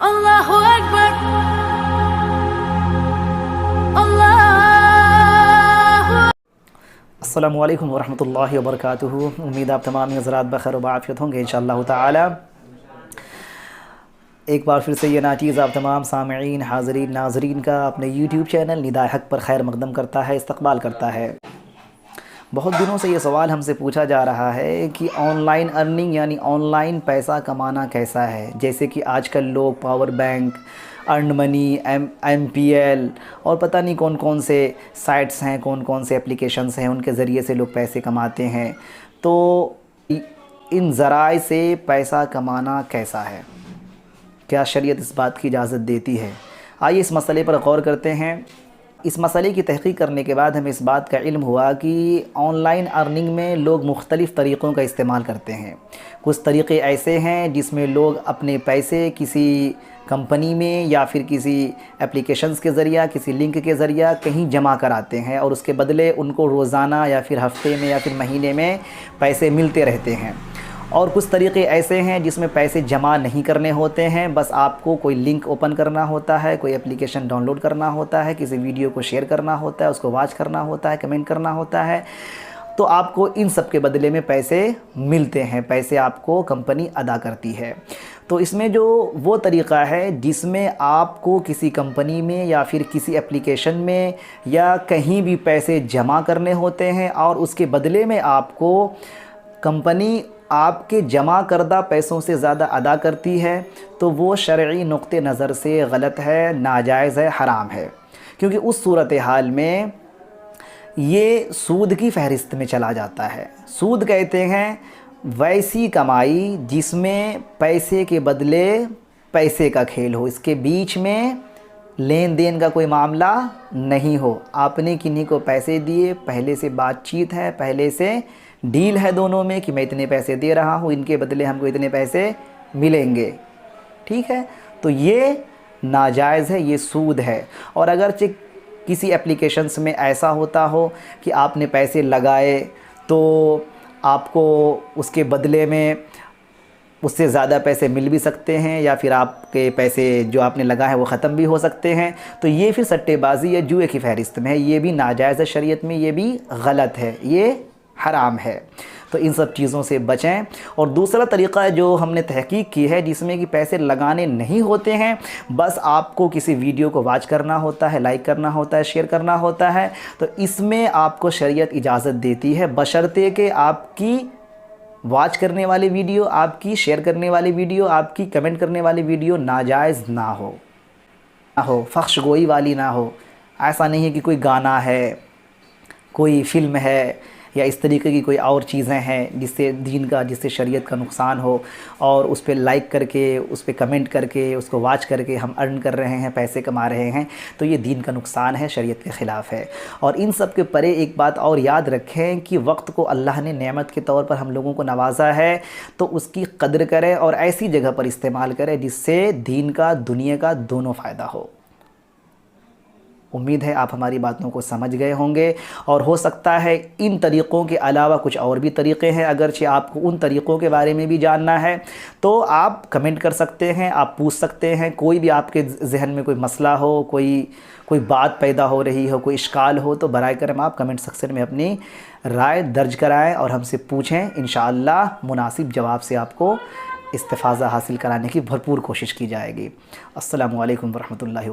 Allahu Akbar, Allahu अस्सलामु अलैकुम वरहमतुल्लाहि वबरकातुहू। उम्मीद आप तमाम हज़रात बख़ैर व आफ़ियत होंगे इंशाअल्लाह ताला। एक बार फिर से ये नाचीज़ आप तमाम सामईन, हाज़रीन, नाज़रीन का अपने यूट्यूब चैनल निदाए हक़ पर खैर मक़दम करता है, इस्तक़बाल करता है। बहुत दिनों से ये सवाल हमसे पूछा जा रहा है कि ऑनलाइन अर्निंग यानी ऑनलाइन पैसा कमाना कैसा है। जैसे कि आजकल लोग power bank, earn money, MPL और पता नहीं कौन कौन से साइट्स हैं, कौन कौन से एप्लीकेशंस हैं, उनके ज़रिए से लोग पैसे कमाते हैं। तो इन ज़राए से पैसा कमाना कैसा है, क्या शरीयत इस बात की इजाज़त देती है? आइए इस मसले पर गौर करते हैं। इस मसले की तहक़ीक़ करने के बाद हमें इस बात का इल्म हुआ कि ऑनलाइन अर्निंग में लोग मुख्तलिफ़ तरीक़ों का इस्तेमाल करते हैं। कुछ तरीक़े ऐसे हैं जिसमें लोग अपने पैसे किसी कंपनी में या फिर किसी एप्लीकेशंस के ज़रिए, किसी लिंक के ज़रिए कहीं जमा कराते हैं और उसके बदले उनको रोज़ाना या फिर हफ़्ते में या फिर महीने में पैसे मिलते रहते हैं। और कुछ तरीक़े ऐसे हैं जिसमें पैसे जमा नहीं करने होते हैं, बस आपको कोई लिंक ओपन करना होता है, कोई एप्लीकेशन डाउनलोड करना होता है, किसी वीडियो को शेयर करना होता है, उसको वॉच करना होता है, कमेंट करना होता है, तो आपको इन सब के बदले में पैसे मिलते हैं, पैसे आपको कंपनी अदा करती है। तो इसमें जो वो तरीक़ा है जिसमें आपको किसी कंपनी में या फिर किसी एप्लीकेशन में या कहीं भी पैसे जमा करने होते हैं और उसके बदले में आपको कंपनी आपके जमा करदा पैसों से ज़्यादा अदा करती है, तो वो शरई नुक्ते नज़र से गलत है, नाजायज़ है, हराम है। क्योंकि उस सूरत हाल में ये सूद की फ़हरिस्त में चला जाता है। सूद कहते हैं वैसी कमाई जिसमें पैसे के बदले पैसे का खेल हो, इसके बीच में लेन देन का कोई मामला नहीं हो। आपने किन्हीं को पैसे दिए, पहले से बातचीत है, पहले से डील है दोनों में कि मैं इतने पैसे दे रहा हूँ, इनके बदले हमको इतने पैसे मिलेंगे, ठीक है। तो ये नाजायज़ है, ये सूद है। और अगर किसी एप्लीकेशंस में ऐसा होता हो कि आपने पैसे लगाए तो आपको उसके बदले में उससे ज़्यादा पैसे मिल भी सकते हैं या फिर आपके पैसे जो आपने लगाए हैं वो ख़त्म भी हो सकते हैं, तो ये फिर सट्टेबाज़ी या जुए की फ़हरिस्त में है। ये भी नाजायज़ है शरीयत में, ये भी गलत है, ये हराम है। तो इन सब चीज़ों से बचें। और दूसरा तरीक़ा है जो हमने तहक़ीक़ की है जिसमें कि पैसे लगाने नहीं होते हैं, बस आपको किसी वीडियो को वॉच करना होता है, लाइक करना होता है, शेयर करना होता है, तो इसमें आपको शरीयत इजाज़त देती है, बशर्ते कि आपकी वॉच करने वाली वीडियो, आपकी शेयर करने वाली वीडियो, आपकी कमेंट करने वाली वीडियो नाजायज़ ना हो, फ़ख्श गोई वाली ना हो। ऐसा नहीं है कि कोई गाना है, कोई फ़िल्म है या इस तरीके की कोई और चीज़ें हैं जिससे दीन का, जिससे शरीयत का नुकसान हो, और उस पर लाइक करके, उस पर कमेंट करके, उसको वॉच करके हम अर्न कर रहे हैं, पैसे कमा रहे हैं, तो ये दीन का नुकसान है, शरीयत के ख़िलाफ़ है। और इन सब के परे एक बात और याद रखें कि वक्त को अल्लाह ने नेमत के तौर पर हम लोगों को नवाजा है, तो उसकी कद्र करें और ऐसी जगह पर इस्तेमाल करें जिससे दीन का, दुनिया का दोनों फ़ायदा हो। उम्मीद है आप हमारी बातों को समझ गए होंगे। और हो सकता है इन तरीक़ों के अलावा कुछ और भी तरीक़े हैं, अगरचे आपको उन तरीक़ों के बारे में भी जानना है तो आप कमेंट कर सकते हैं, आप पूछ सकते हैं। कोई भी आपके ज़हन में कोई मसला हो, कोई बात पैदा हो रही हो, कोई इश्काल हो, तो बराए करम आप कमेंट सेक्शन में अपनी राय दर्ज कराएँ और हमसे पूछें। इंशाअल्लाह मुनासिब जवाब से आपको इस्तिफ़ाज़ा हासिल कराने की भरपूर कोशिश की जाएगी। अस्सलामु अलैकुम वरहमतुल्लाहि